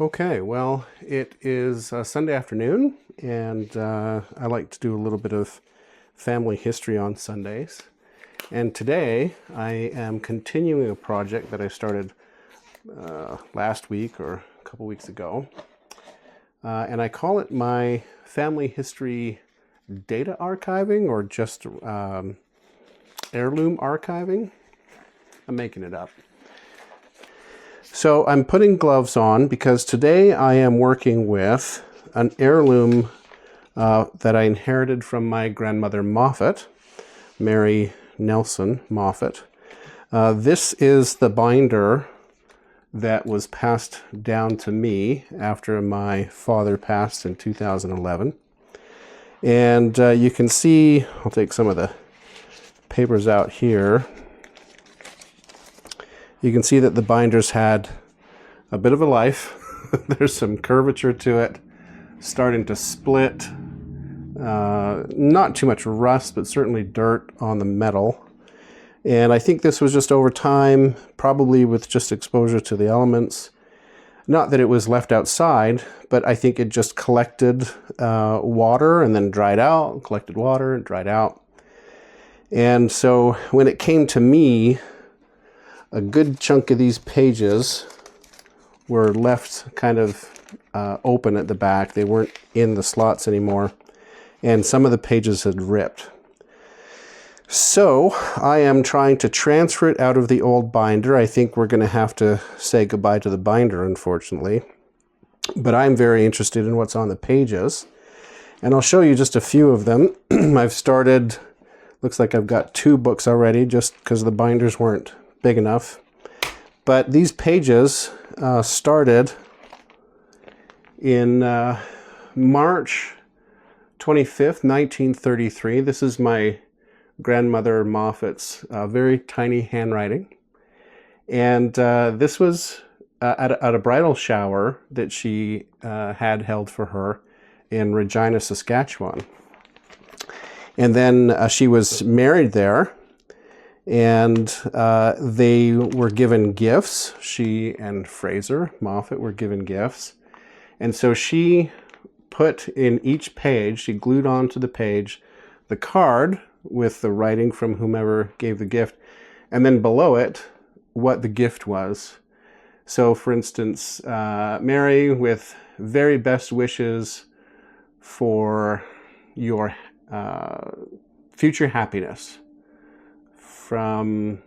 Okay, well, it is Sunday afternoon, and I like to do a little bit of family history on Sundays. And today I am continuing a project that I started last week or a couple weeks ago. And I call it my family history data archiving or just heirloom archiving. I'm making it up. So I'm putting gloves on because today I am working with an heirloom that I inherited from my grandmother Moffatt, Mary Nelson Moffatt. This is the binder that was passed down to me after my father passed in 2011. And you can see, I'll take some of the papers out here. You can see that the binder's had a bit of a life. There's some curvature to it, starting to split. Not too much rust, but certainly dirt on the metal. And I think this was just over time, probably with just exposure to the elements. Not that it was left outside, but I think it just collected water and then dried out, collected water and dried out. And so when it came to me, a good chunk of these pages were left kind of open at the back. They weren't in the slots anymore, and some of the pages had ripped. So I am trying to transfer it out of the old binder. I think we're going to have to say goodbye to the binder, unfortunately. But I'm very interested in what's on the pages, and I'll show you just a few of them. I've started, looks like I've got 2 books already just because the binders weren't big enough. But these pages started in March 25th, 1933. This is my grandmother Moffatt's very tiny handwriting. And this was at a bridal shower that she had held for her in Regina, Saskatchewan. And then she was married there. And they were given gifts. She and Fraser, Moffatt, were given gifts. And so she put in each page, she glued onto the page the card with the writing from whomever gave the gift, and then below it, what the gift was. So for instance, Mary, with very best wishes for your future happiness. From,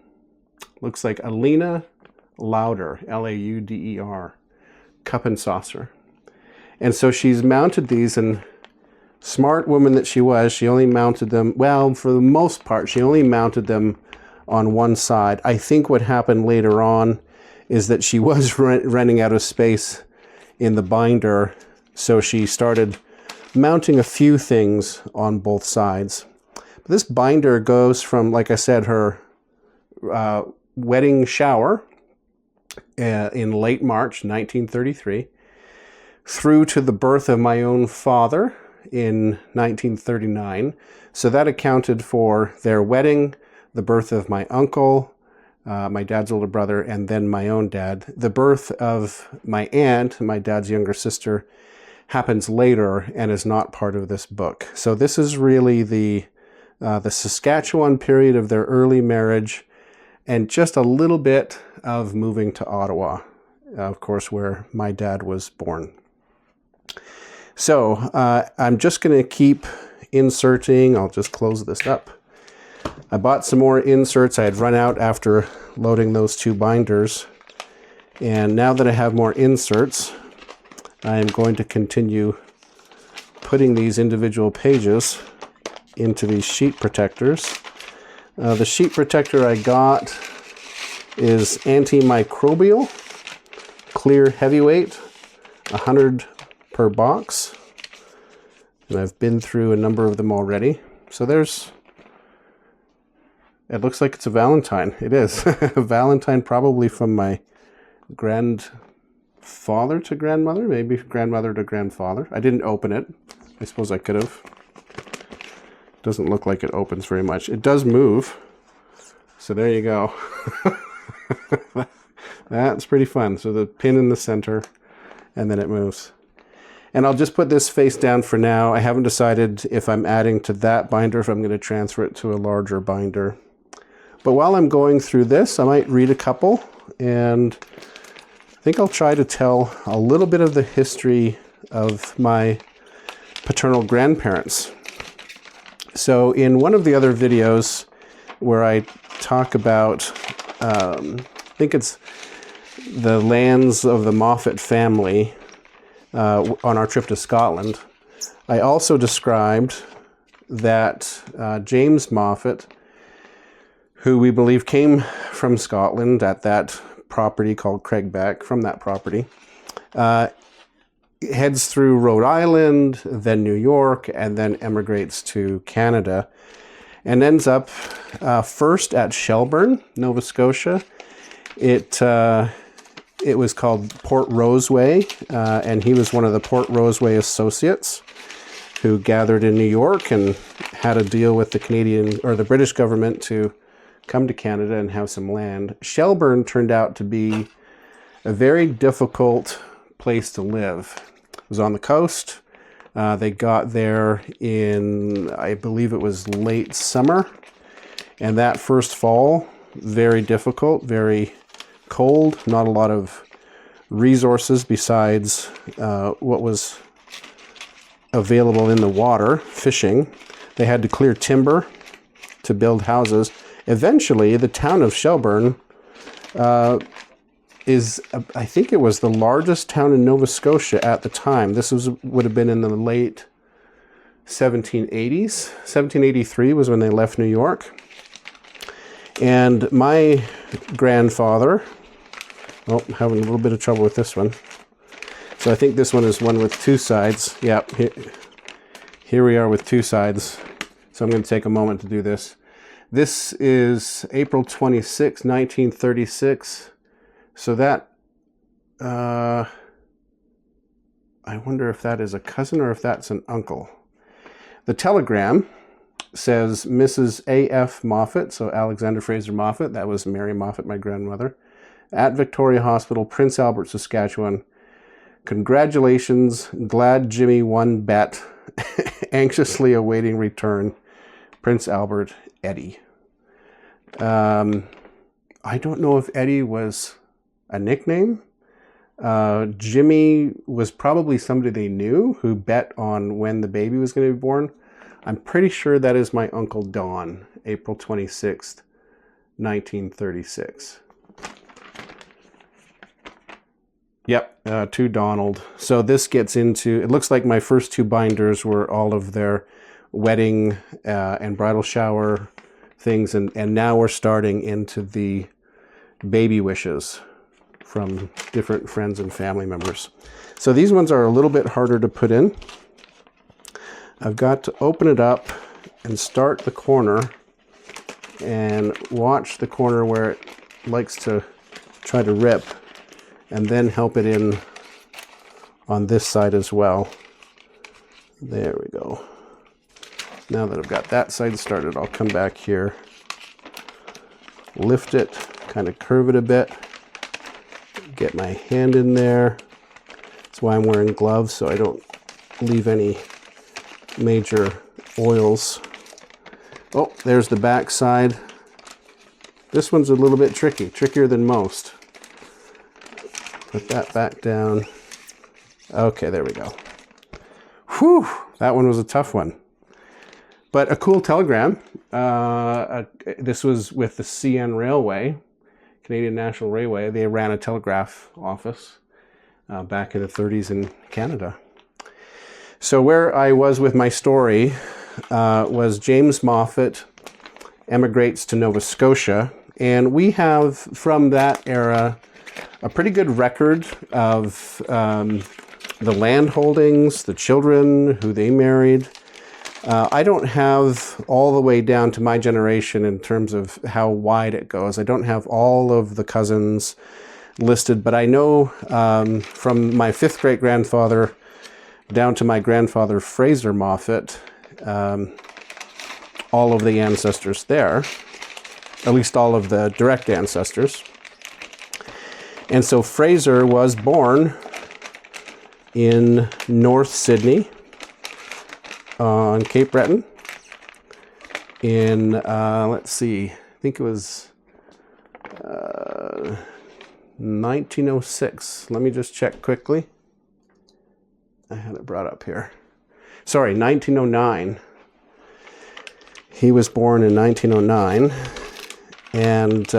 looks like Alina Lauder, L-A-U-D-E-R, cup and saucer. And so she's mounted these, and smart woman that she was, she only mounted them, well, for the most part, she only mounted them on one side. I think what happened later on is that she was running out of space in the binder, so she started mounting a few things on both sides. This binder goes from, like I said, her wedding shower in late March 1933 through to the birth of my own father in 1939. So that accounted for their wedding, the birth of my uncle, my dad's older brother, and then my own dad. The birth of my aunt, my dad's younger sister, happens later and is not part of this book. So this is really the Saskatchewan period of their early marriage, and just a little bit of moving to Ottawa, of course, where my dad was born. So I'm just going to keep inserting. I'll just close this up. I bought some more inserts. I had run out after loading those 2 binders. And now that I have more inserts, I am going to continue putting these individual pages into these sheet protectors. The sheet protector I got is antimicrobial, clear heavyweight, 100 per box. And I've been through a number of them already. So it looks like it's a Valentine. It is. A Valentine, probably from my grandfather to grandmother, maybe grandmother to grandfather. I didn't open it. I suppose I could have. Doesn't look like it opens very much. It does move. So there you go. That's pretty fun. So the pin in the center, and then it moves. And I'll just put this face down for now. I haven't decided if I'm adding to that binder, if I'm going to transfer it to a larger binder. But while I'm going through this, I might read a couple, and I think I'll try to tell a little bit of the history of my paternal grandparents. So in one of the other videos where I talk about, I think it's the lands of the Moffatt family on our trip to Scotland, I also described that James Moffatt, who we believe came from Scotland at that property called Craigbeck, from that property, heads through Rhode Island, then New York, and then emigrates to Canada, and ends up first at Shelburne, Nova Scotia. It was called Port Roseway, and he was one of the Port Roseway associates who gathered in New York and had a deal with the Canadian or the British government to come to Canada and have some land. Shelburne turned out to be a very difficult place to live. It was on the coast. They got there in, I believe it was late summer, and that first fall, very difficult, very cold, not a lot of resources besides what was available in the water, fishing. They had to clear timber to build houses. Eventually, the town of Shelburne I think it was the largest town in Nova Scotia at the time. This would have been in the late 1780s. 1783 was when they left New York. And my grandfather, oh, I'm having a little bit of trouble with this one. So I think this one is one with two sides. Yep, here we are with two sides. So I'm going to take a moment to do this. This is April 26, 1936. So that, I wonder if that is a cousin or if that's an uncle. The telegram says Mrs. A.F. Moffatt, so Alexander Fraser Moffatt, that was Mary Moffatt, my grandmother, at Victoria Hospital, Prince Albert, Saskatchewan. Congratulations, glad Jimmy won bet. Anxiously awaiting return, Prince Albert, Eddie. I don't know if Eddie was a nickname. Jimmy was probably somebody they knew who bet on when the baby was going to be born. I'm pretty sure that is my Uncle Don, April 26th, 1936. Yep, to Donald. So this gets into, it looks like my first two binders were all of their wedding and bridal shower things, and now we're starting into the baby wishes from different friends and family members. So these ones are a little bit harder to put in. I've got to open it up and start the corner and watch the corner where it likes to try to rip, and then help it in on this side as well. There we go. Now that I've got that side started, I'll come back here, lift it, kind of curve it a bit, get my hand in there. That's why I'm wearing gloves, so I don't leave any major oils. Oh, there's the back side. This one's a little bit tricky, trickier than most. Put that back down. Okay, there we go. Whew, that one was a tough one. But a cool telegram. This was with the CN Railway, Canadian National Railway. They ran a telegraph office back in the 30s in Canada. So where I was with my story was James Moffatt emigrates to Nova Scotia. And we have, from that era, a pretty good record of the land holdings, the children, who they married. I don't have all the way down to my generation in terms of how wide it goes. I don't have all of the cousins listed, but I know from my fifth great-grandfather down to my grandfather Fraser Moffatt, all of the ancestors there, at least all of the direct ancestors. And so Fraser was born in North Sydney on Cape Breton in, let's see, I think it was 1906. Let me just check quickly. I had it brought up here. Sorry, 1909. He was born in 1909 and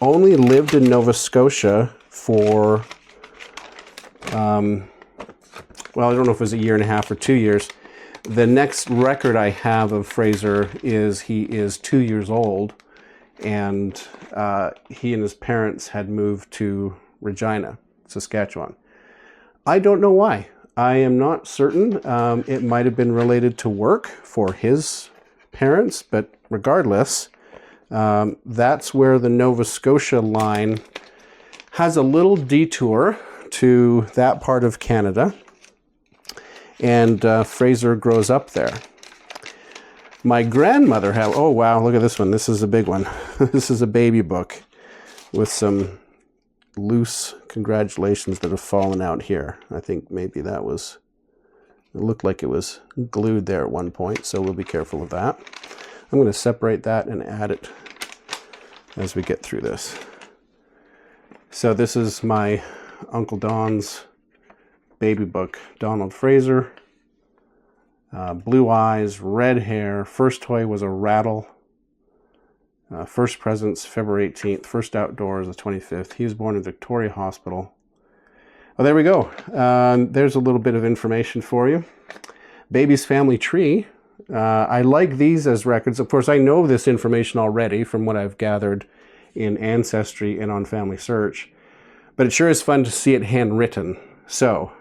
only lived in Nova Scotia for, well, I don't know if it was a year and a half or 2 years. The next record I have of Fraser is he is 2 years old, and he and his parents had moved to Regina, Saskatchewan. I don't know why. I am not certain. It might have been related to work for his parents, but regardless, that's where the Nova Scotia line has a little detour to that part of Canada, and Fraser grows up there. My grandmother had, oh wow, look at this one. This is a big one. This is a baby book with some loose congratulations that have fallen out here. I think maybe that was, it looked like it was glued there at one point, so we'll be careful of that. I'm going to separate that and add it as we get through this. So this is my Uncle Don's baby book. Donald Fraser, blue eyes, red hair. First toy was a rattle. First presents February 18th. First outdoors the 25th. He was born in Victoria Hospital. Oh, there we go. There's a little bit of information for you. Baby's family tree. I like these as records. Of course, I know this information already from what I've gathered in Ancestry and on Family Search, but it sure is fun to see it handwritten. So,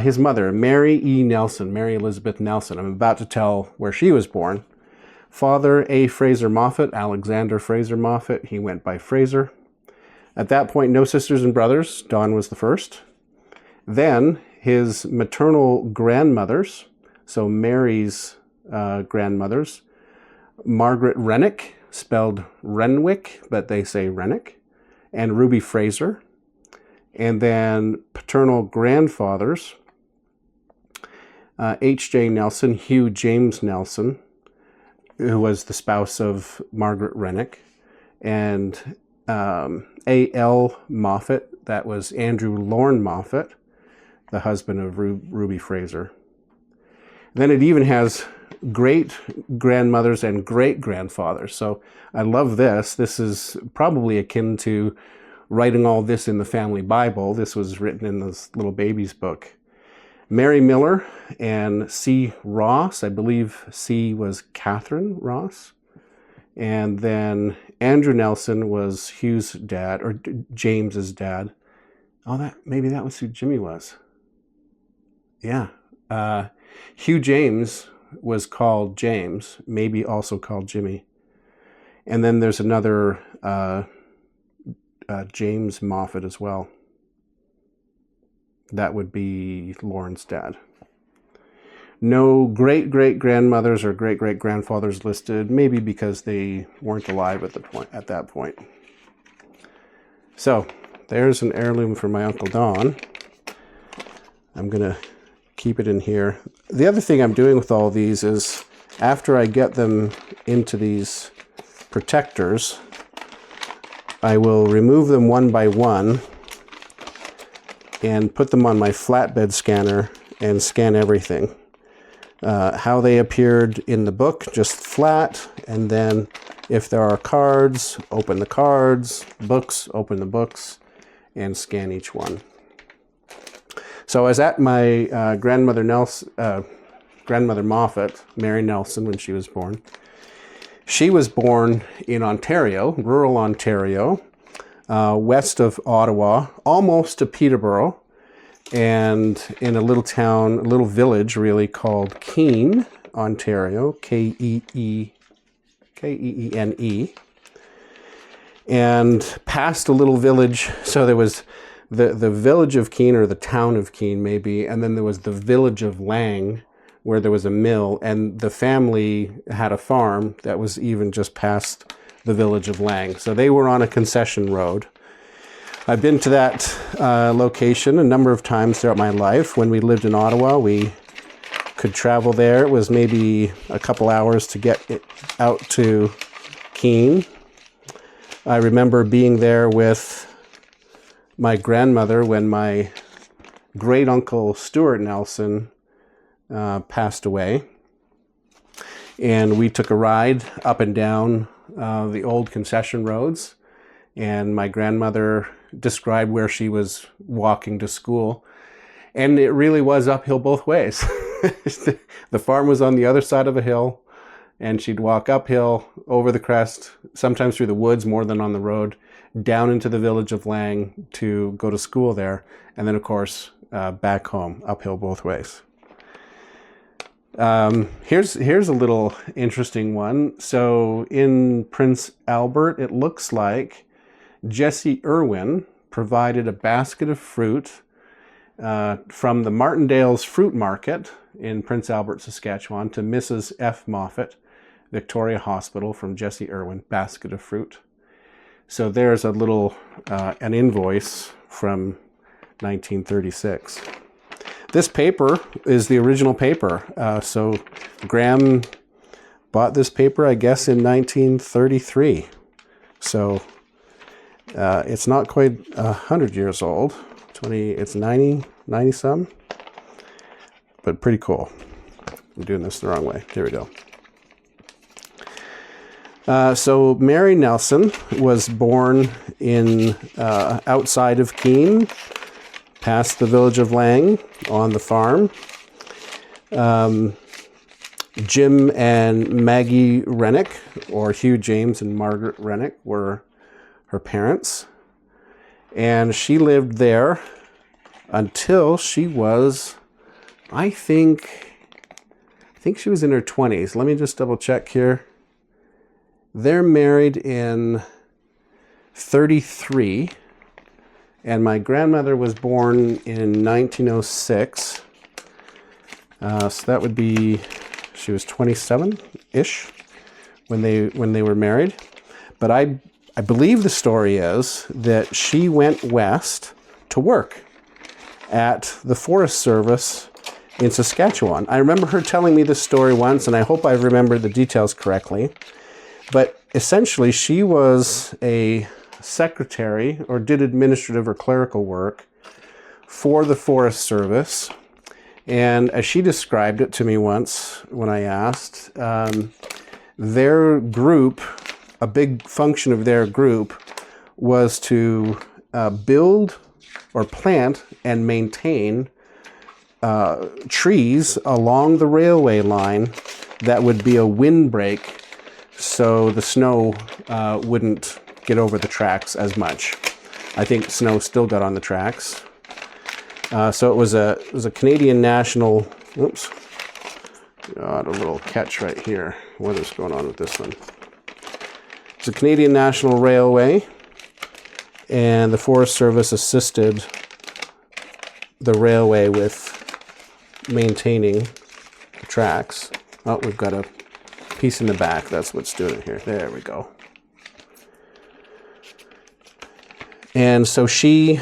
his mother, Mary E. Nelson, Mary Elizabeth Nelson. I'm about to tell where she was born. Father, A. Fraser Moffatt, Alexander Fraser Moffatt. He went by Fraser. At that point, no sisters and brothers. Don was the first. Then his maternal grandmothers, so Mary's grandmothers, Margaret Rennick, spelled Renwick, but they say Rennick, and Ruby Fraser. And then paternal grandfathers, H.J. Nelson, Hugh James Nelson, who was the spouse of Margaret Rennick, and A.L. Moffatt, that was Andrew Lorne Moffatt, the husband of Ruby Fraser. And then it even has great-grandmothers and great-grandfathers. So I love this. This is probably akin to writing all this in the family Bible. This was written in this little baby's book. Mary Miller and C. Ross, I believe C was Catherine Ross. And then Andrew Nelson was Hugh's dad, or James's dad. Oh, maybe that was who Jimmy was. Yeah. Hugh James was called James, maybe also called Jimmy. And then there's another James Moffatt as well. That would be Lauren's dad. No great-great-grandmothers or great-great-grandfathers listed, maybe because they weren't alive at that point. So, there's an heirloom for my Uncle Don. I'm going to keep it in here. The other thing I'm doing with all these is, after I get them into these protectors, I will remove them one by one and put them on my flatbed scanner and scan everything. How they appeared in the book, just flat, and then if there are cards, open the cards, books, open the books, and scan each one. So I was at my grandmother Moffatt, Mary Nelson, when she was born. She was born in Ontario, rural Ontario, west of Ottawa, almost to Peterborough, and in a little town, a little village really, called Keene, Ontario, Keene. And past a little village, so there was the village of Keene, or the town of Keene maybe, and then there was the village of Lang, where there was a mill, and the family had a farm that was even just past the village of Lang. So they were on a concession road. I've been to that location a number of times throughout my life. When we lived in Ottawa, we could travel there. It was maybe a couple hours to get it out to Keene. I remember being there with my grandmother when my great uncle Stuart Nelson passed away. And we took a ride up and down the old concession roads. And my grandmother described where she was walking to school. And it really was uphill both ways. The farm was on the other side of a hill, and she'd walk uphill, over the crest, sometimes through the woods more than on the road, down into the village of Lang to go to school there, and then, of course, back home, uphill both ways. Here's a little interesting one. So in Prince Albert, it looks like Jesse Irwin provided a basket of fruit from the Martindale's Fruit Market in Prince Albert, Saskatchewan, to Mrs. F. Moffatt, Victoria Hospital, from Jesse Irwin, basket of fruit. So there's a little, an invoice from 1936. This paper is the original paper. So Graham bought this paper, I guess, in 1933. So it's not quite 100 years old. It's 90 some, but pretty cool. I'm doing this the wrong way. Here we go. So Mary Nelson was born in outside of Keene, past the village of Lang, on the farm. Jim and Maggie Rennick, or Hugh James and Margaret Rennick, were her parents. And she lived there until she was, I think she was in her 20s. Let me just double check here. They're married in 33, and my grandmother was born in 1906. So that would be, she was 27-ish when they were married. But I believe the story is that she went west to work at the Forest Service in Saskatchewan. I remember her telling me this story once, and I hope I've remembered the details correctly. But essentially, she was a secretary, or did administrative or clerical work for the Forest Service. And as she described it to me once when I asked, their group, a big function of their group, was to build or plant and maintain trees along the railway line that would be a windbreak, so the snow wouldn't get over the tracks as much. I think snow still got on the tracks. So it was a Canadian National. Oops, got a little catch right here. What is going on with this one? It's a Canadian National Railway, and the Forest Service assisted the railway with maintaining the tracks. Oh, we've got a piece in the back. That's what's doing it here. There we go. And so she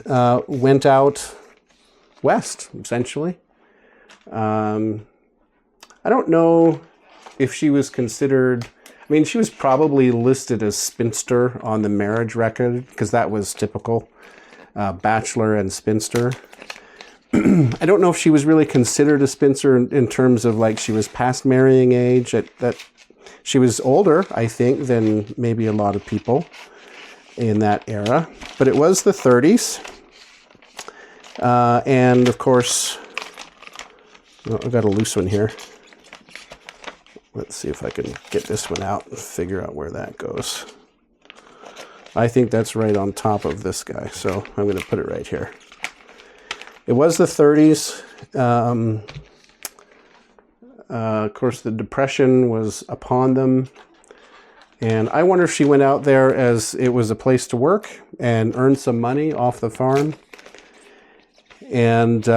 went out west, essentially. I don't know if she was considered, I mean, she was probably listed as spinster on the marriage record, because that was typical, bachelor and spinster. I don't know if she was really considered a spinster in terms of, like, she was past marrying age. That she was older, I think, than maybe a lot of people in that era. But it was the 30s. And, of course, well, I've got a loose one here. Let's see if I can get this one out and figure out where that goes. I think that's right on top of this guy, so I'm going to put it right here. It was the 30s. Of course, the Depression was upon them. And I wonder if she went out there as it was a place to work and earn some money off the farm. And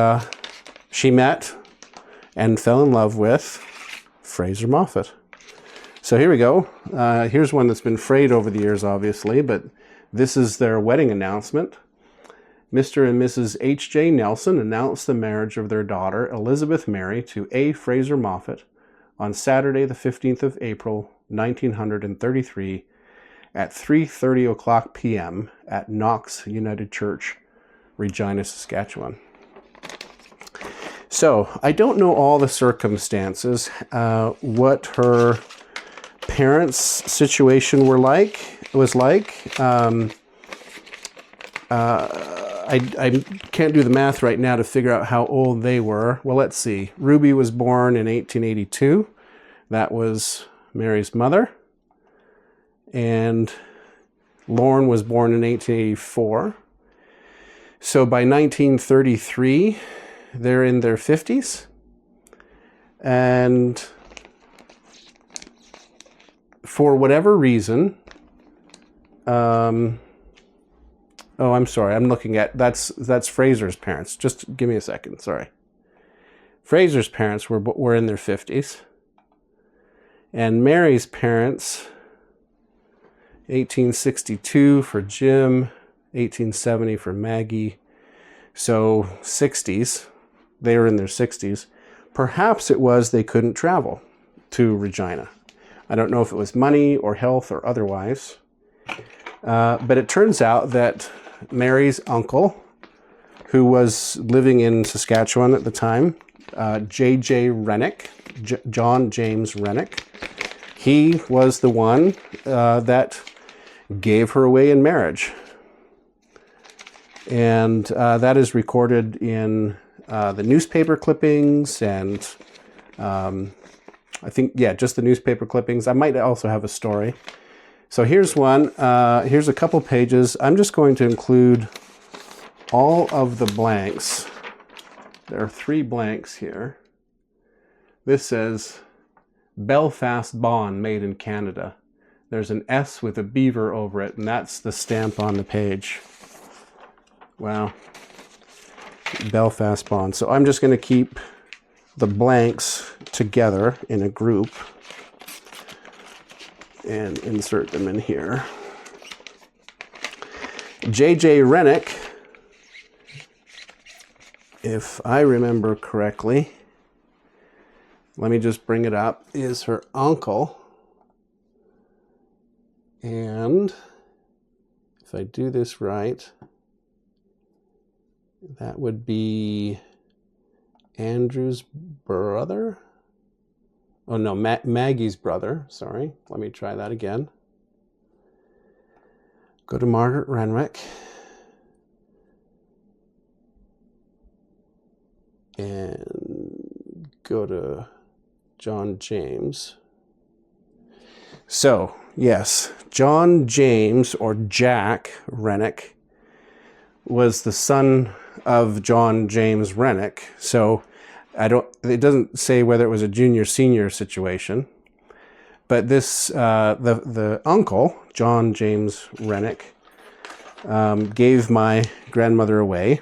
she met and fell in love with Fraser Moffatt. So here we go. Here's one that's been frayed over the years, obviously, but This is their wedding announcement. Mr. and Mrs. H.J. Nelson announced the marriage of their daughter, Elizabeth Mary, to A. Fraser Moffatt on Saturday, the 15th of April, 1933, at 3:30 o'clock p.m. at Knox United Church, Regina, Saskatchewan. So, I don't know all the circumstances, what her parents' situation was like. I can't do the math right now to figure out how old they were. Well, let's see. Ruby was born in 1882. That was Mary's mother. And Lorne was born in 1884. So by 1933, they're in their 50s. And for whatever reason, oh, I'm sorry. I'm looking at, that's Fraser's parents. Just give me a second. Sorry. Fraser's parents were in their 50s. And Mary's parents, 1862 for Jim, 1870 for Maggie. So 60s. They were in their 60s. Perhaps it was they couldn't travel to Regina. I don't know if it was money or health or otherwise. But it turns out that Mary's uncle, who was living in Saskatchewan at the time, J.J. Rennick, John James Rennick, he was the one that gave her away in marriage. And that is recorded in the newspaper clippings and I think, yeah, just the newspaper clippings. I might also have a story. So here's one. Here's a couple pages. I'm just going to include all of the blanks. There are 3 blanks here. This says Belfast Bond made in Canada. There's an S with a beaver over it, and that's the stamp on the page. Wow. Belfast Bond. So I'm just going to keep the blanks together in a group and insert them in here. J.J. Rennick, if I remember correctly, let me just bring it up, is her uncle. And if I do this right, that would be Andrew's brother. Oh no, Maggie's brother. Sorry. Let me try that again. Go to Margaret Renwick. And go to John James. So, yes, John James, or Jack Rennick, was the son of John James Rennick. So, it doesn't say whether it was a junior-senior situation, but this, the uncle, John James Rennick, gave my grandmother away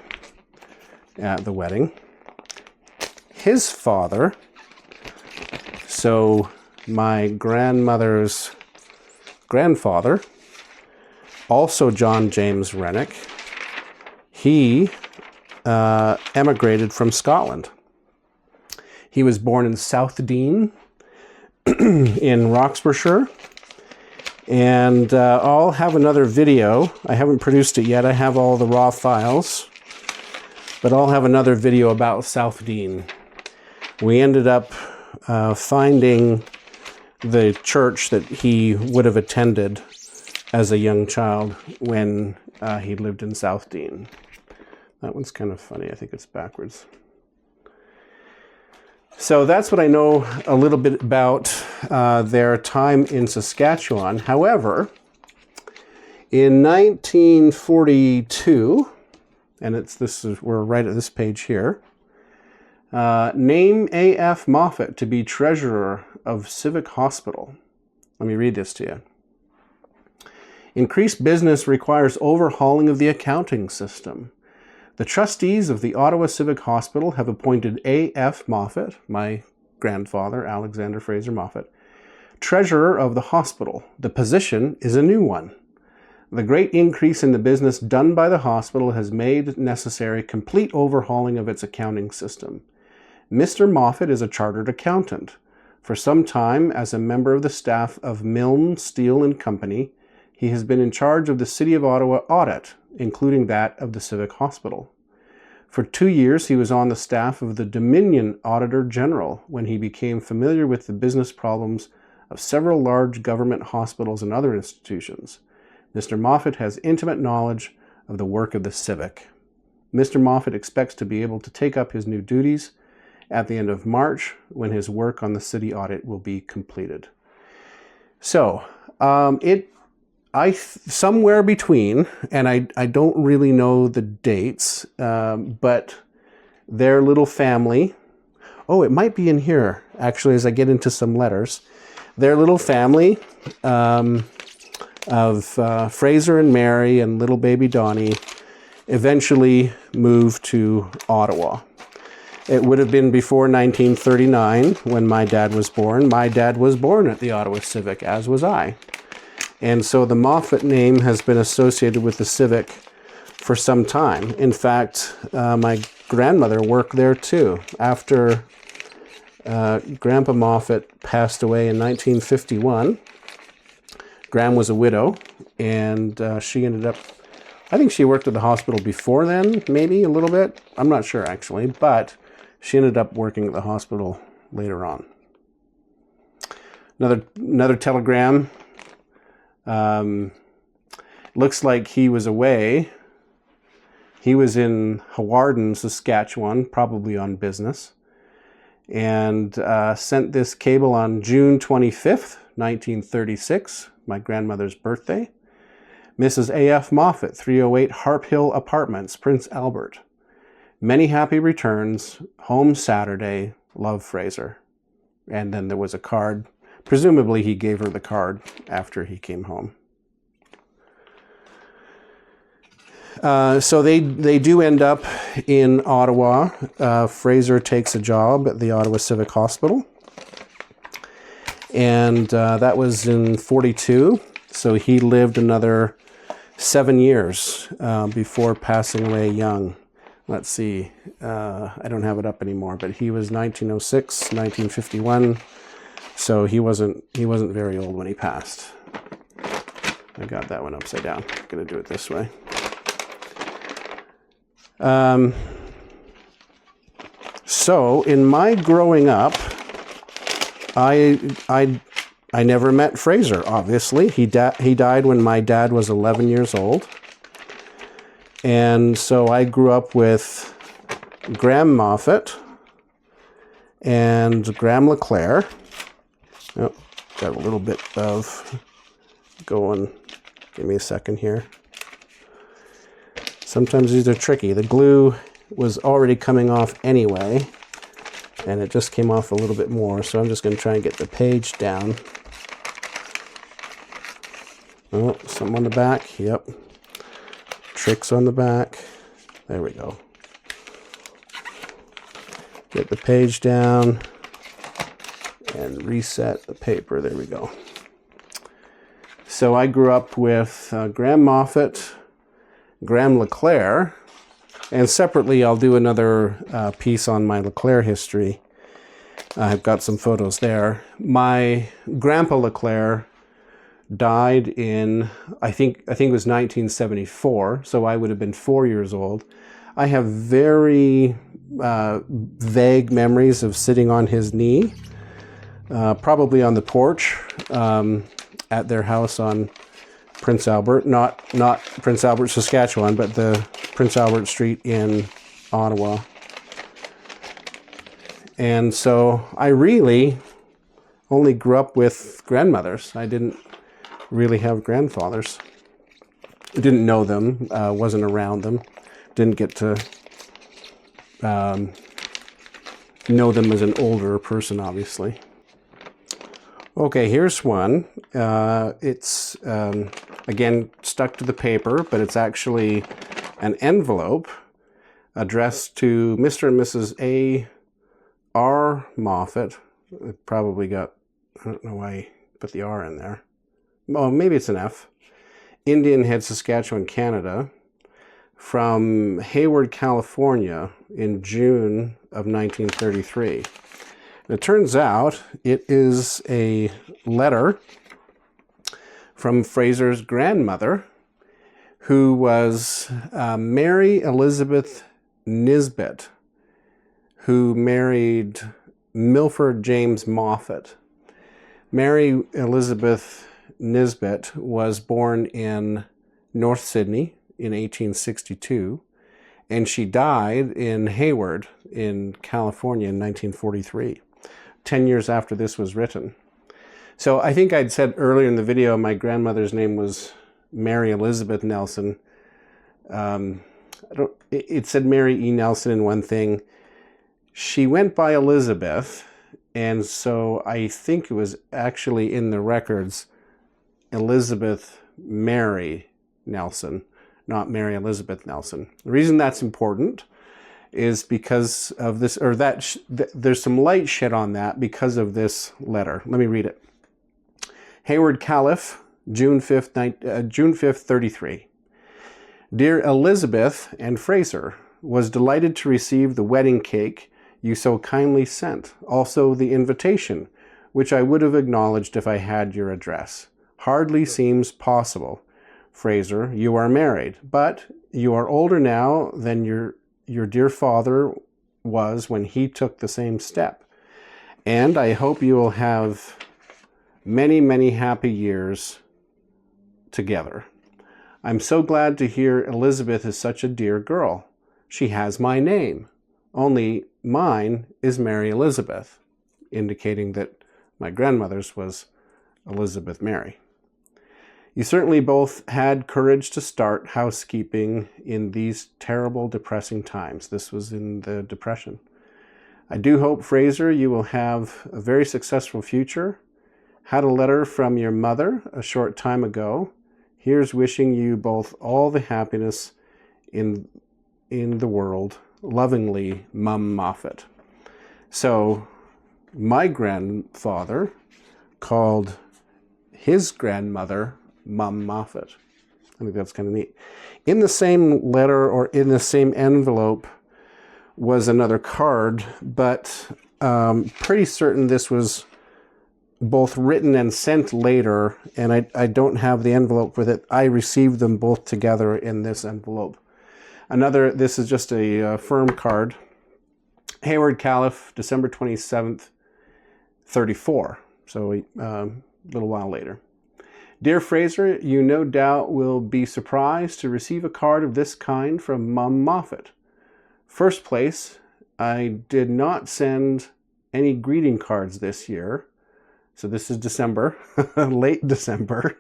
at the wedding. His father, so my grandmother's grandfather, also John James Rennick, he emigrated from Scotland. He was born in South Dean in Roxburghshire. And I'll have another video. I haven't produced it yet. I have all the raw files. But I'll have another video about South Dean. We ended up finding the church that he would have attended as a young child when he lived in South Dean. That one's kind of funny. I think it's backwards. So that's what I know a little bit about their time in Saskatchewan. However, in 1942, and we're right at this page here, name A.F. Moffatt to be treasurer of Civic Hospital. Let me read this to you. Increased business requires overhauling of the accounting system. The trustees of the Ottawa Civic Hospital have appointed A.F. Moffatt, my grandfather, Alexander Fraser Moffatt, treasurer of the hospital. The position is a new one. The great increase in the business done by the hospital has made necessary complete overhauling of its accounting system. Mr. Moffatt is a chartered accountant. For some time, as a member of the staff of Milne, Steel and Company, he has been in charge of the City of Ottawa audit, including that of the Civic Hospital. For 2 years, he was on the staff of the Dominion Auditor General when he became familiar with the business problems of several large government hospitals and other institutions. Mr. Moffatt has intimate knowledge of the work of the Civic. Mr. Moffatt expects to be able to take up his new duties at the end of March, when his work on the city audit will be completed. So, somewhere between, and I don't really know the dates, but their little family, oh, it might be in here, actually, as I get into some letters. Their little family of Fraser and Mary and little baby Donnie eventually moved to Ottawa. It would have been before 1939 when my dad was born. My dad was born at the Ottawa Civic, as was I. And so the Moffatt name has been associated with the Civic for some time. In fact, my grandmother worked there too. After Grandpa Moffatt passed away in 1951, Gran was a widow, and she ended up, I think she worked at the hospital before then, maybe a little bit. I'm not sure actually, but she ended up working at the hospital later on. Another telegram. Looks like he was away. He was in Hawarden, Saskatchewan, probably on business, and sent this cable on June 25th, 1936, my grandmother's birthday. Mrs. A.F. Moffatt, 308 Harp Hill Apartments, Prince Albert. Many happy returns. Home Saturday. Love, Fraser. And then there was a card. Presumably he gave her the card after he came home. So they do end up in Ottawa. Fraser takes a job at the Ottawa Civic Hospital. And that was in 42. So he lived another 7 years before passing away young. Let's see, I don't have it up anymore, but he was 1906, 1951, so he wasn't very old when he passed. I got that one upside down. I'm gonna do it this way. So in my growing up, I never met Fraser, obviously. He died when my dad was 11 years old. And so I grew up with Graham Moffatt and Graham LeClaire. Oh, got a little bit of going. Give me a second here. Sometimes these are tricky. The glue was already coming off anyway, and it just came off a little bit more. So I'm just going to try and get the page down. Oh, something on the back. Yep. Tricks on the back. There we go. Get the page down and reset the paper. There we go. So I grew up with Graham Moffatt, Graham LeClaire, and separately I'll do another piece on my LeClaire history. I've got some photos there. My grandpa LeClaire died in, I think it was 1974, so I would have been 4 years old. I have very vague memories of sitting on his knee, probably on the porch at their house on Prince Albert, not Prince Albert, Saskatchewan, but the Prince Albert Street in Ottawa. And so I really only grew up with grandmothers. I didn't really have grandfathers. Didn't know them, wasn't around them, didn't get to know them as an older person, obviously. Okay, here's one. It's, again, stuck to the paper, but it's actually an envelope addressed to Mr. and Mrs. A. R. Moffatt. It probably got, I don't know why he put the R in there. Oh, maybe it's an F. Indian Head, Saskatchewan, Canada, from Hayward, California in June of 1933. And it turns out it is a letter from Fraser's grandmother, who was Mary Elizabeth Nisbet, who married Milford James Moffatt. Mary Elizabeth Nisbet was born in North Sydney in 1862, and she died in Hayward in California in 1943, 10 years after this was written. So I think I'd said earlier in the video my grandmother's name was Mary Elizabeth Nelson. It said Mary E. Nelson in one thing. She went by Elizabeth, and so I think it was actually in the records Elizabeth Mary Nelson, not Mary Elizabeth Nelson. The reason that's important is because of this, or there's some light shed on that because of this letter. Let me read it. Hayward, Calif, June 5th, 33. Dear Elizabeth and Fraser, was delighted to receive the wedding cake you so kindly sent, also the invitation, which I would have acknowledged if I had your address. Hardly seems possible. Fraser, you are married, but you are older now than your dear father was when he took the same step. And I hope you will have many, many happy years together. I'm so glad to hear Elizabeth is such a dear girl. She has my name, only mine is Mary Elizabeth, indicating that my grandmother's was Elizabeth Mary. You certainly both had courage to start housekeeping in these terrible, depressing times. This was in the Depression. I do hope, Fraser, you will have a very successful future. Had a letter from your mother a short time ago. Here's wishing you both all the happiness in the world. Lovingly, Mum Moffatt. So my grandfather called his grandmother Mum Moffatt. I think that's kind of neat. In the same letter, or in the same envelope, was another card, but pretty certain this was both written and sent later, and I don't have the envelope with it. I received them both together in this envelope. This is just a firm card. Hayward, Calif, December 27th, 34. So a little while later. Dear Fraser, you no doubt will be surprised to receive a card of this kind from Mum Moffatt. First place, I did not send any greeting cards this year. So this is December, late December.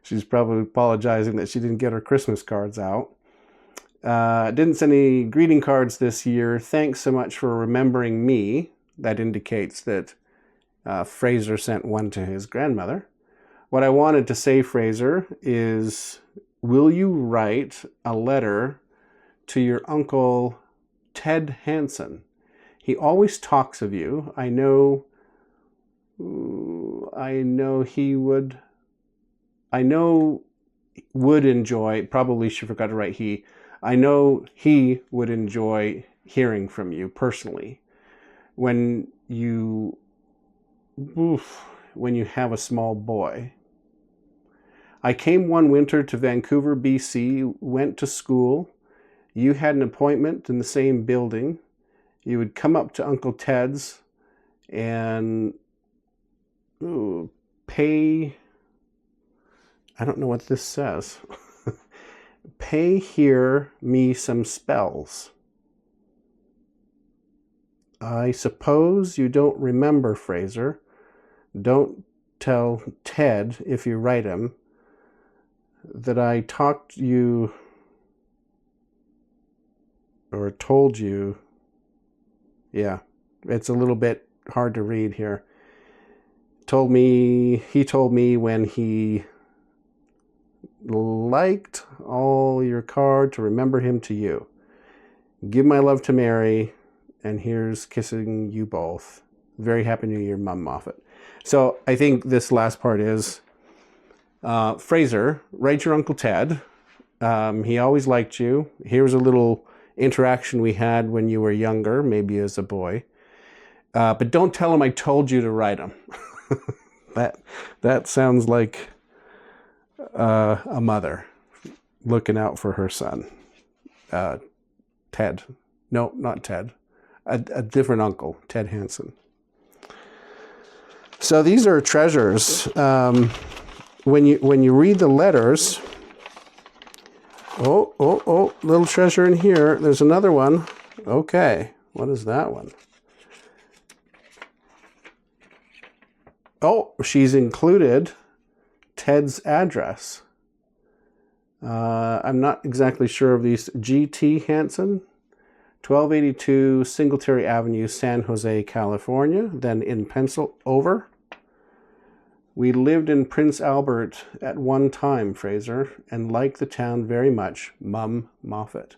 She's probably apologizing that she didn't get her Christmas cards out. Didn't send any greeting cards this year. Thanks so much for remembering me. That indicates that Fraser sent one to his grandmother. What I wanted to say, Fraser, is will you write a letter to your uncle Ted Hansen? He always talks of you. I know he would enjoy, probably she forgot to write he. I know he would enjoy hearing from you personally when you have a small boy. I came one winter to Vancouver, BC, went to school. You had an appointment in the same building. You would come up to Uncle Ted's and pay, I don't know what this says. Pay here me some spells. I suppose you don't remember, Fraser. Don't tell Ted, if you write him, that I talked to you or told you. Yeah, it's a little bit hard to read here. He told me when he liked all your card to remember him to you. Give my love to Mary, and here's kissing you both. Very happy New Year, Mum Moffatt. So I think this last part is Fraser, write your Uncle Ted. He always liked you. Here's a little interaction we had when you were younger, maybe as a boy. But don't tell him I told you to write him. That sounds like a mother looking out for her son. Ted. No, not Ted. A different uncle, Ted Hansen. So these are treasures. When you read the letters, oh, little treasure in here. There's another one. Okay, what is that one? Oh, she's included Ted's address. I'm not exactly sure of these. G.T. Hansen, 1282 Singletary Avenue, San Jose, California. Then in pencil over. We lived in Prince Albert at one time, Fraser, and liked the town very much. Mum Moffatt.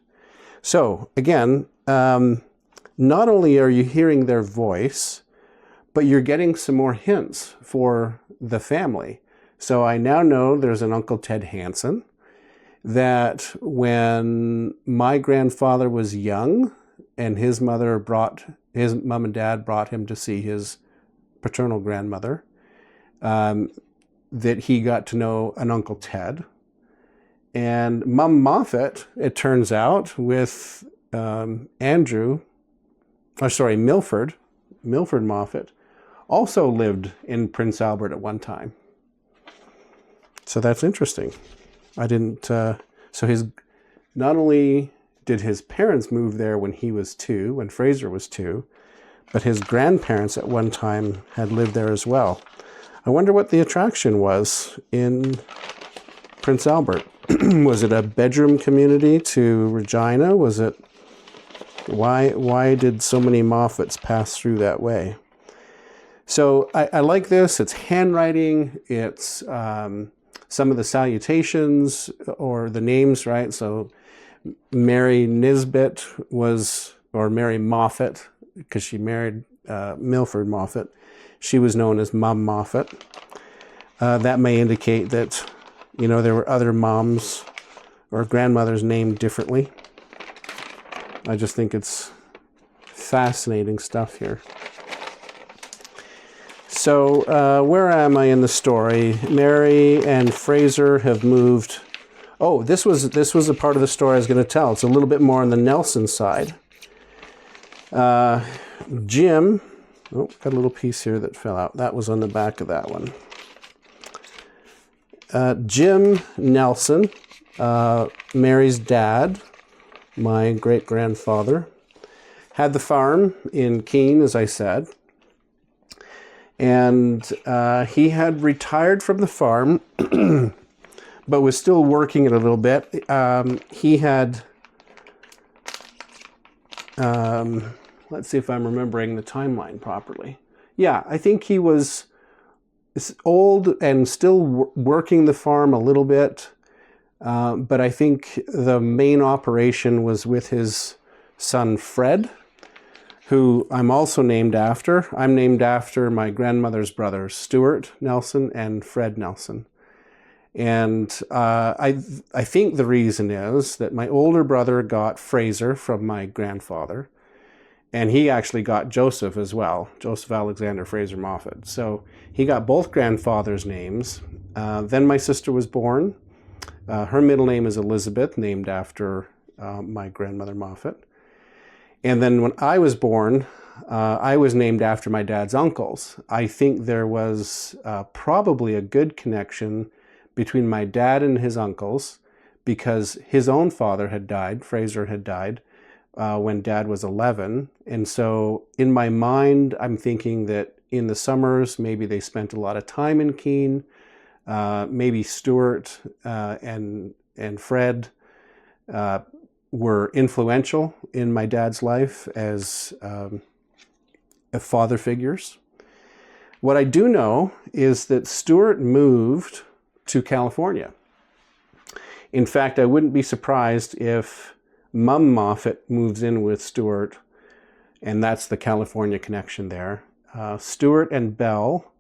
So, again, not only are you hearing their voice, but you're getting some more hints for the family. So I now know there's an Uncle Ted Hansen, that when my grandfather was young and his mum and dad brought him to see his paternal grandmother, that he got to know an Uncle Ted. And Mum Moffatt, it turns out, with Milford Moffatt, also lived in Prince Albert at one time. So that's interesting. I didn't, not only did his parents move there when he was 2, when Fraser was 2, but his grandparents at one time had lived there as well. I wonder what the attraction was in Prince Albert. Was it a bedroom community to Regina? Was it, why did so many Moffatts pass through that way? So I like this. It's handwriting. It's some of the salutations or the names, right? So Mary Nisbet or Mary Moffatt, because she married Milford Moffatt. She was known as Mum Moffatt. That may indicate that, there were other moms or grandmothers named differently. I just think it's fascinating stuff here. So where am I in the story? Mary and Fraser have moved. Oh, this was a part of the story I was going to tell. It's a little bit more on the Nelson side. Jim, got a little piece here that fell out. That was on the back of that one. Jim Nelson, Mary's dad, my great-grandfather, had the farm in Keene, as I said. And he had retired from the farm, but was still working it a little bit. He had, let's see if I'm remembering the timeline properly. Yeah, I think he was old and still working the farm a little bit. But I think the main operation was with his son, Fred, who I'm also named after. I'm named after my grandmother's brothers, Stuart Nelson and Fred Nelson. And I think the reason is that my older brother got Fraser from my grandfather, and he actually got Joseph as well, Joseph Alexander Fraser Moffatt. So he got both grandfathers' names. Then my sister was born. Her middle name is Elizabeth, named after my grandmother Moffatt. And then when I was born, I was named after my dad's uncles. I think there was probably a good connection between my dad and his uncles, because his own father had died, Fraser had died, when Dad was 11. And so in my mind, I'm thinking that in the summers, maybe they spent a lot of time in Keene. Maybe Stuart and Fred were influential in my dad's life as father figures. What I do know is that Stuart moved to California. In fact, I wouldn't be surprised if Mum Moffatt moves in with Stuart, and that's the California connection there. Stuart and Belle.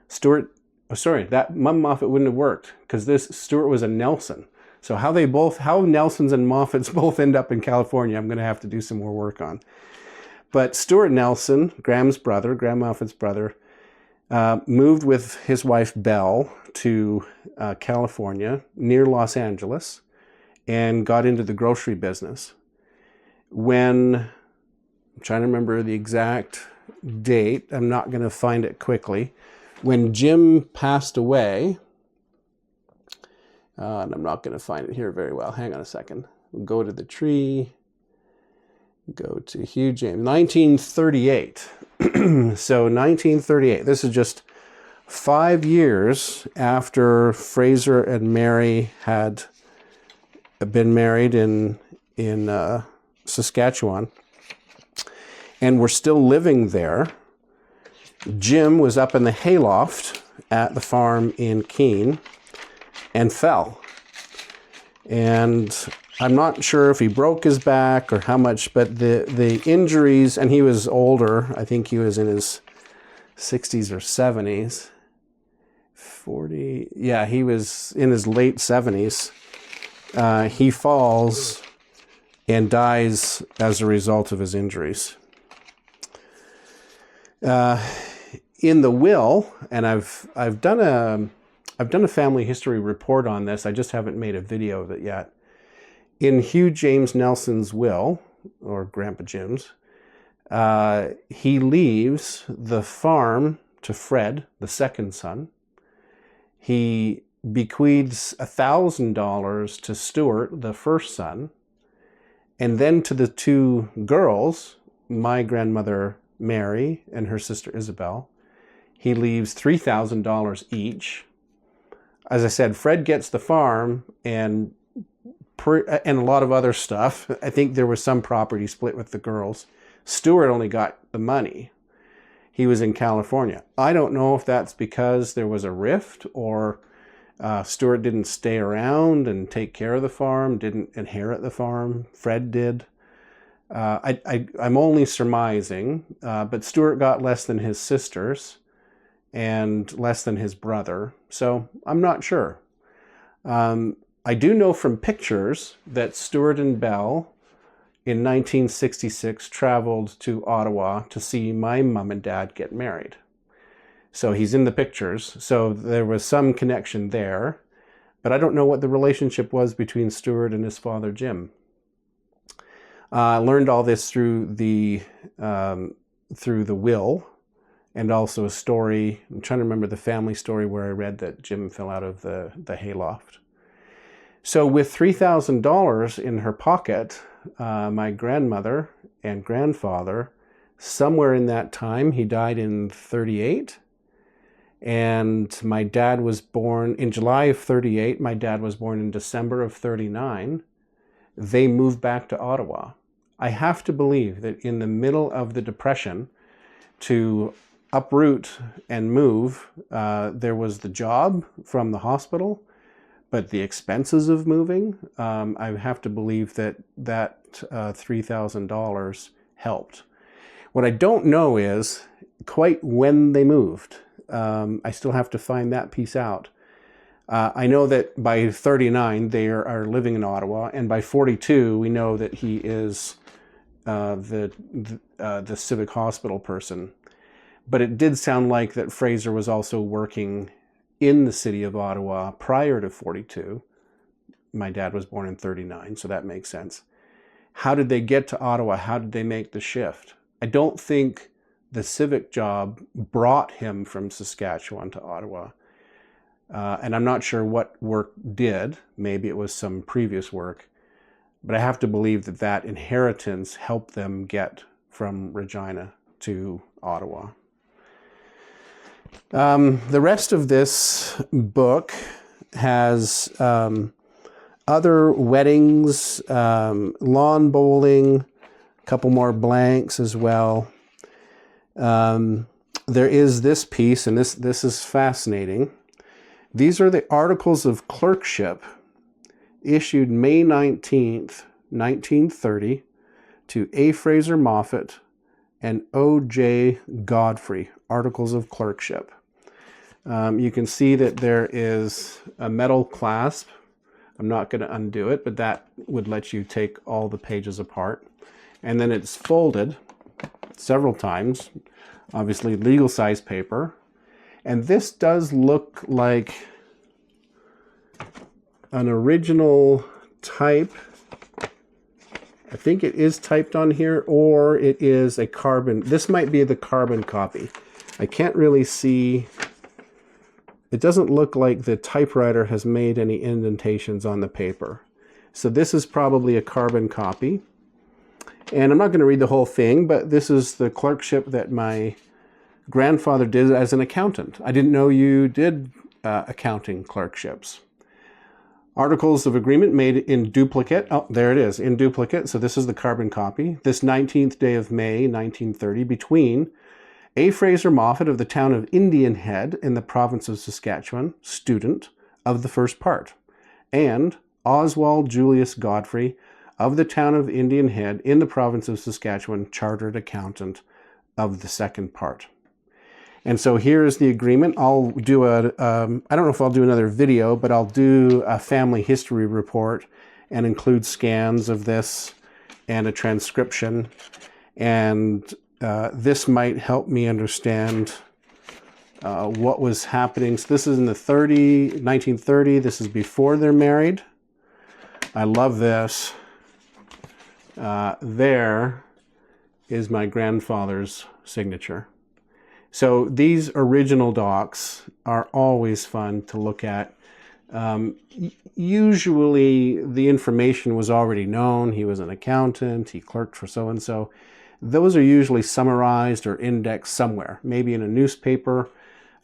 Stuart oh, sorry, that Mum Moffatt wouldn't have worked because this Stewart was a Nelson. So how Nelsons and Moffats both end up in California, I'm going to have to do some more work on. But Stewart Nelson, Graham Moffat's brother, moved with his wife Belle to California near Los Angeles and got into the grocery business. When, I'm trying to remember the exact date, I'm not going to find it quickly. When Jim passed away, and I'm not going to find it here very well. Hang on a second. We'll go to the tree. Go to Hugh James. 1938. So 1938. This is just 5 years after Fraser and Mary had been married in Saskatchewan, and were still living there. Jim was up in the hayloft at the farm in Keene and fell. And I'm not sure if he broke his back or how much, but the injuries, and he was older, I think he was in his 60s or 70s. 40, yeah, he was in his late 70s. He falls and dies as a result of his injuries. In the will, and I've done a family history report on this. I just haven't made a video of it yet. In Hugh James Nelson's will, or Grandpa Jim's, he leaves the farm to Fred, the second son. He bequeaths $1,000 to Stewart, the first son, and then to the two girls, my grandmother Mary and her sister Isabel. He leaves $3,000 each. As I said, Fred gets the farm and a lot of other stuff. I think there was some property split with the girls. Stewart only got the money. He was in California. I don't know if that's because there was a rift or Stewart didn't stay around and take care of the farm, didn't inherit the farm. Fred did. I'm only surmising, but Stewart got less than his sisters and less than his brother. So I'm not sure. I do know from pictures that Stewart and Belle in 1966 traveled to Ottawa to see my mom and dad get married. So he's in the pictures. So there was some connection there, but I don't know what the relationship was between Stewart and his father, Jim. I learned all this through the will, and also a story. I'm trying to remember the family story where I read that Jim fell out of the hayloft. So with $3,000 in her pocket, my grandmother and grandfather, somewhere in that time, he died in 38. And my dad was born in July of 38. My dad was born in December of 39. They moved back to Ottawa. I have to believe that in the middle of the Depression, to uproot and move, there was the job from the hospital, but the expenses of moving, I have to believe that $3,000 helped. What I don't know is quite when they moved. I still have to find that piece out. I know that by 39 they are living in Ottawa, and by 42 we know that he is the civic hospital person. But it did sound like that Fraser was also working in the city of Ottawa prior to 42. My dad was born in 39, so that makes sense. How did they get to Ottawa? How did they make the shift? I don't think the civic job brought him from Saskatchewan to Ottawa. And I'm not sure what work did. Maybe it was some previous work. But I have to believe that that inheritance helped them get from Regina to Ottawa. The rest of this book has other weddings, lawn bowling, a couple more blanks as well. There is this piece, and this is fascinating. These are the articles of clerkship issued May 19th, 1930 to A. Fraser Moffatt and O. J. Godfrey, articles of clerkship. You can see that there is a metal clasp. I'm not going to undo it, but that would let you take all the pages apart. And then it's folded several times, obviously legal size paper. And this does look like an original type. I think it is typed on here, or it is a carbon. This might be the carbon copy. I can't really see. It doesn't look like the typewriter has made any indentations on the paper. So this is probably a carbon copy. And I'm not going to read the whole thing, but this is the clerkship that my grandfather did as an accountant. I didn't know you did accounting clerkships. Articles of agreement made in duplicate. Oh, there it is, in duplicate. So this is the carbon copy. This 19th day of May, 1930, between A. Fraser Moffatt of the town of Indian Head in the province of Saskatchewan, student of the first part, and Oswald Julius Godfrey of the town of Indian Head in the province of Saskatchewan, chartered accountant of the second part. And so here is the agreement. I'll do I don't know if I'll do another video, but I'll do a family history report and include scans of this and a transcription. And this might help me understand what was happening. So this is in the 1930. This is before they're married. I love this. There is my grandfather's signature. So these original docs are always fun to look at. Usually the information was already known. He was an accountant, he clerked for so-and-so. Those are usually summarized or indexed somewhere, maybe in a newspaper,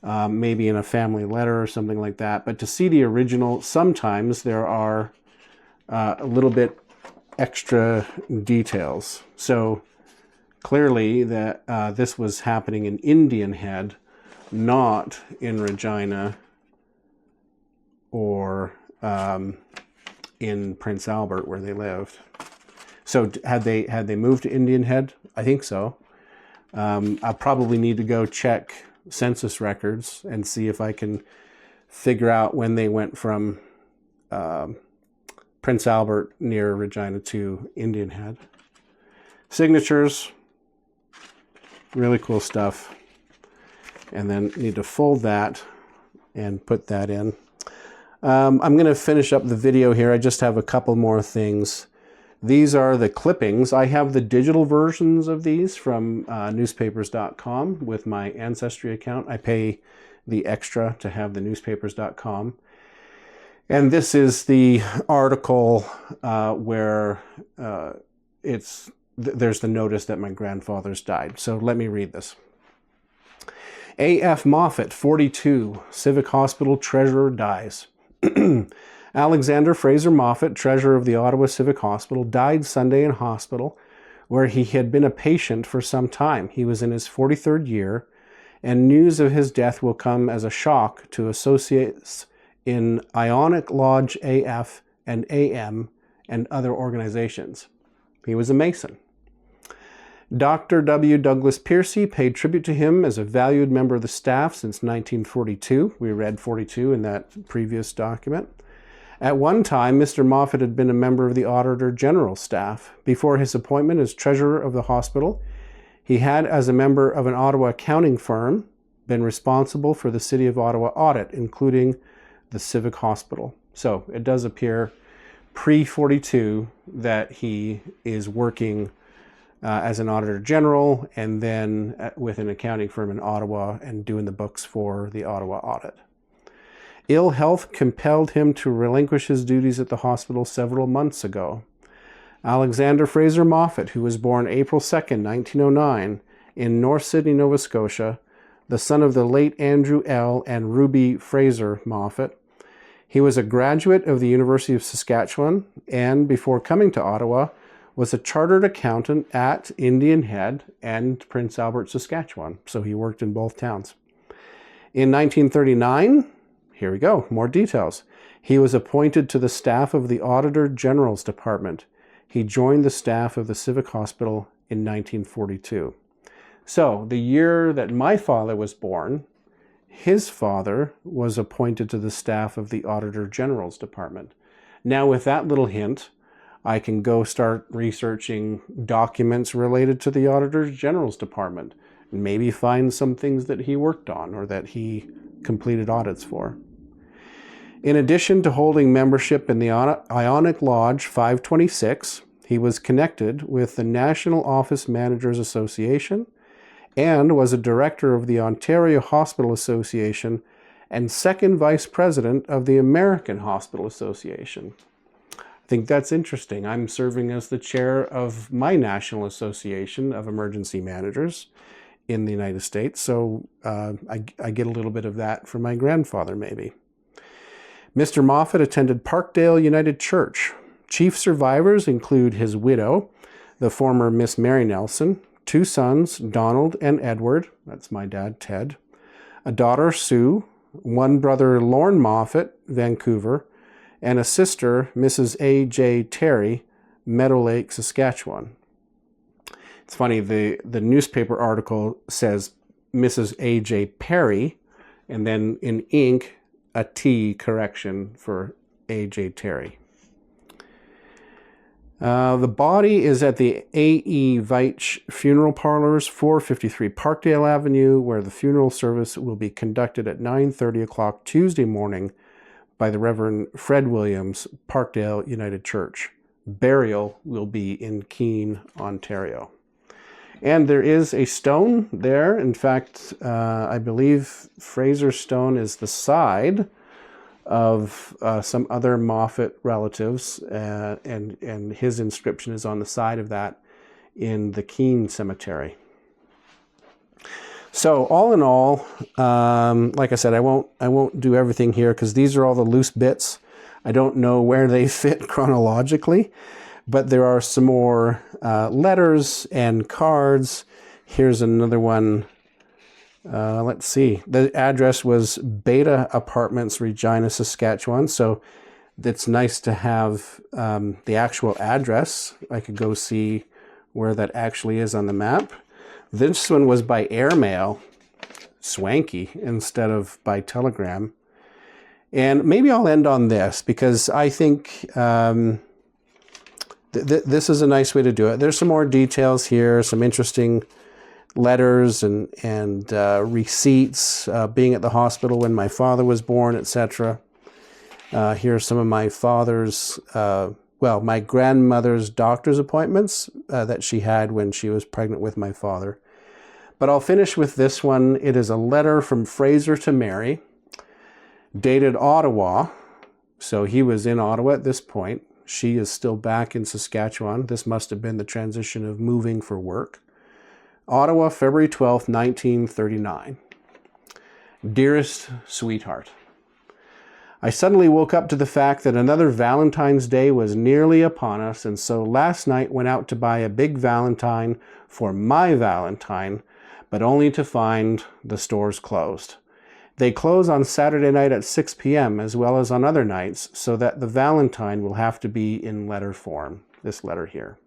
maybe in a family letter or something like that. But to see the original, sometimes there are a little bit extra details. So clearly that this was happening in Indian Head, not in Regina or in Prince Albert where they lived. So had they moved to Indian Head? I think so. I'll probably need to go check census records and see if I can figure out when they went from Prince Albert near Regina to Indian Head. Signatures. Really cool stuff. And then need to fold that and put that in. I'm going to finish up the video here. I just have a couple more things. These are the clippings. I have the digital versions of these from newspapers.com with my Ancestry account. I pay the extra to have the newspapers.com. And this is the article where there's the notice that my grandfather's died. So let me read this. A.F. Moffatt, 42, Civic Hospital treasurer, dies. Alexander Fraser Moffatt, treasurer of the Ottawa Civic Hospital, died Sunday in hospital, where he had been a patient for some time. He was in his 43rd year, and news of his death will come as a shock to associates in Ionic Lodge AF and AM and other organizations. He was a Mason. Dr. W. Douglas Piercy paid tribute to him as a valued member of the staff since 1942. We read 42 in that previous document. At one time, Mr. Moffatt had been a member of the Auditor General staff. Before his appointment as treasurer of the hospital, he had, as a member of an Ottawa accounting firm, been responsible for the City of Ottawa audit, including the Civic Hospital. So it does appear pre-42 that he is working as an Auditor General and then with an accounting firm in Ottawa and doing the books for the Ottawa audit. Ill health compelled him to relinquish his duties at the hospital several months ago. Alexander Fraser Moffatt, who was born April 2nd, 1909, in North Sydney, Nova Scotia, the son of the late Andrew L. and Ruby Fraser Moffatt. He was a graduate of the University of Saskatchewan and, before coming to Ottawa, was a chartered accountant at Indian Head and Prince Albert, Saskatchewan. So he worked in both towns. In 1939, here we go, more details. He was appointed to the staff of the Auditor General's Department. He joined the staff of the Civic Hospital in 1942. So the year that my father was born, his father was appointed to the staff of the Auditor General's Department. Now, with that little hint, I can go start researching documents related to the Auditor General's Department and maybe find some things that he worked on or that he completed audits for. In addition to holding membership in the Ionic Lodge 526, he was connected with the National Office Managers Association and was a director of the Ontario Hospital Association and second vice president of the American Hospital Association. I think that's interesting. I'm serving as the chair of my National Association of Emergency Managers in the United States, so I get a little bit of that from my grandfather, maybe. Mr. Moffatt attended Parkdale United Church. Chief survivors include his widow, the former Miss Mary Nelson, two sons, Donald and Edward, that's my dad, Ted, a daughter, Sue, one brother, Lorne Moffatt, Vancouver, and a sister, Mrs. A.J. Terry, Meadow Lake, Saskatchewan. It's funny, the newspaper article says Mrs. A.J. Perry, and then in ink, a T correction for A.J. Terry. The body is at the A.E. Veitch Funeral Parlors, 453 Parkdale Avenue, where the funeral service will be conducted at 9:30 o'clock Tuesday morning by the Reverend Fred Williams, Parkdale United Church. Burial will be in Keene, Ontario. And there is a stone there. In fact, I believe Fraser stone is the side of some other Moffatt relatives, and his inscription is on the side of that in the Keene Cemetery. So all in all, like I said, I won't do everything here because these are all the loose bits. I don't know where they fit chronologically, but there are some more letters and cards. Here's another one. Let's see. The address was Beta Apartments, Regina, Saskatchewan. So it's nice to have the actual address. I could go see where that actually is on the map. This one was by airmail, swanky, instead of by telegram. And maybe I'll end on this because I think this is a nice way to do it. There's some more details here, some interesting letters and receipts, being at the hospital when my father was born, etc. Here are some of my father's, my grandmother's doctor's appointments that she had when she was pregnant with my father. But I'll finish with this one. It is a letter from Fraser to Mary, dated Ottawa. So he was in Ottawa at this point. She is still back in Saskatchewan. This must have been the transition of moving for work. Ottawa, February 12th, 1939. Dearest sweetheart, I suddenly woke up to the fact that another Valentine's Day was nearly upon us, and so last night went out to buy a big Valentine for my Valentine, but only to find the stores closed. They close on Saturday night at 6 p.m. as well as on other nights, so that the Valentine will have to be in letter form, this letter here.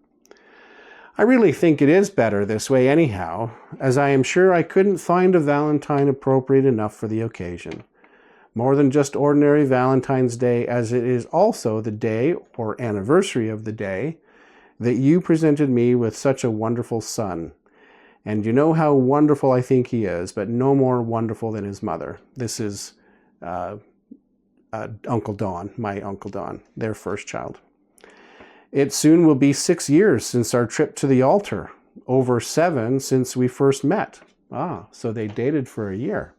I really think it is better this way anyhow, as I am sure I couldn't find a Valentine appropriate enough for the occasion. More than just ordinary Valentine's Day, as it is also the day or anniversary of the day that you presented me with such a wonderful son. And you know how wonderful I think he is, but no more wonderful than his mother. This is Uncle Don, my Uncle Don, their first child. It soon will be 6 years since our trip to the altar, over 7 since we first met. So they dated for a year.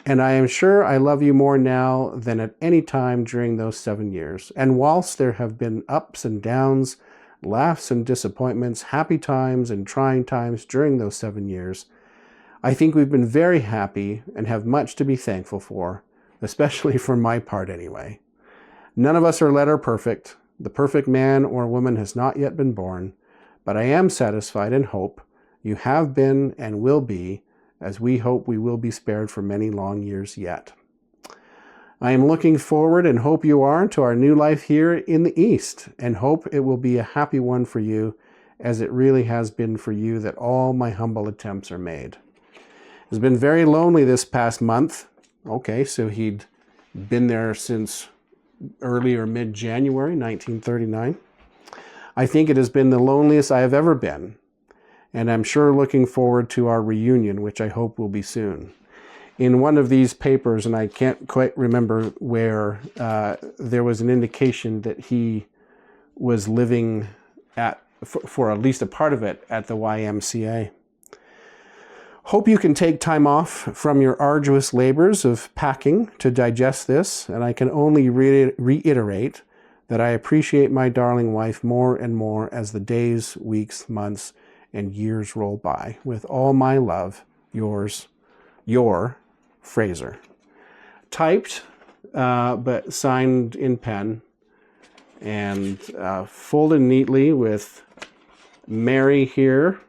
And I am sure I love you more now than at any time during those 7 years. And whilst there have been ups and downs, laughs and disappointments, happy times and trying times during those 7 years, I think we've been very happy and have much to be thankful for, especially for my part anyway. None of us are letter perfect. The perfect man or woman has not yet been born, but I am satisfied and hope you have been and will be, as we hope we will be spared for many long years yet. I am looking forward and hope you are to our new life here in the East, and hope it will be a happy one for you, as it really has been for you that all my humble attempts are made. Has been very lonely this past month. Okay, so he'd been there since early or mid-January 1939. I think it has been the loneliest I have ever been, and I'm sure looking forward to our reunion, which I hope will be soon. In one of these papers, and I can't quite remember where, there was an indication that he was living for at least a part of it at the YMCA. Hope you can take time off from your arduous labors of packing to digest this, and I can only reiterate that I appreciate my darling wife more and more as the days, weeks, months, and years roll by. With all my love, yours, your Fraser. Typed, but signed in pen, and folded neatly with Mary here.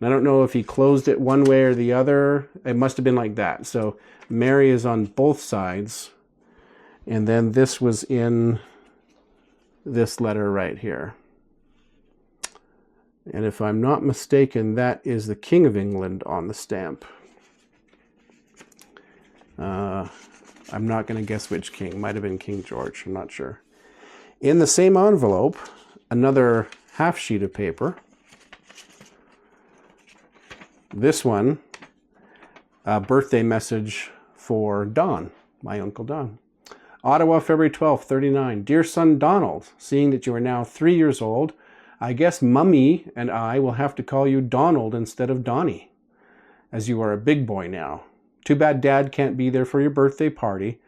And I don't know if he closed it one way or the other. It must have been like that. So Mary is on both sides. And then this was in this letter right here. And if I'm not mistaken, that is the King of England on the stamp. I'm not going to guess which king. Might have been King George. I'm not sure. In the same envelope, another half sheet of paper. This one, a birthday message for Don, my Uncle Don. Ottawa, February 12th, 39. Dear son Donald, seeing that you are now 3 years old, I guess Mummy and I will have to call you Donald instead of Donnie, as you are a big boy now. Too bad Dad can't be there for your birthday party,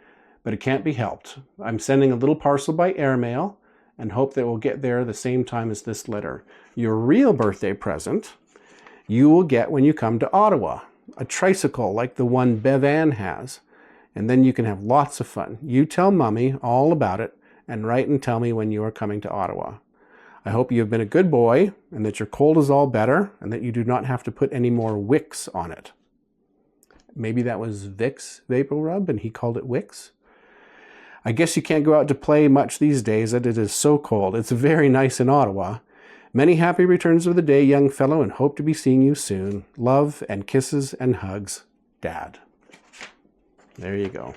but it can't be helped. I'm sending a little parcel by airmail and hope that it will get there the same time as this letter. Your real birthday present you will get when you come to Ottawa, a tricycle like the one Bevan has, and then you can have lots of fun. You tell Mummy all about it and write and tell me when you are coming to Ottawa. I hope you have been a good boy and that your cold is all better and that you do not have to put any more wicks on it. Maybe that was Vicks Vapor Rub and he called it Wicks. I guess you can't go out to play much these days that it is so cold. It's very nice in Ottawa. Many happy returns of the day, young fellow, and hope to be seeing you soon. Love and kisses and hugs, Dad. There you go.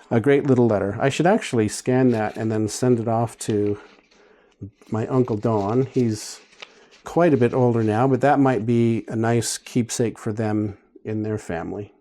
A great little letter. I should actually scan that and then send it off to my Uncle Don. He's quite a bit older now, but that might be a nice keepsake for them in their family.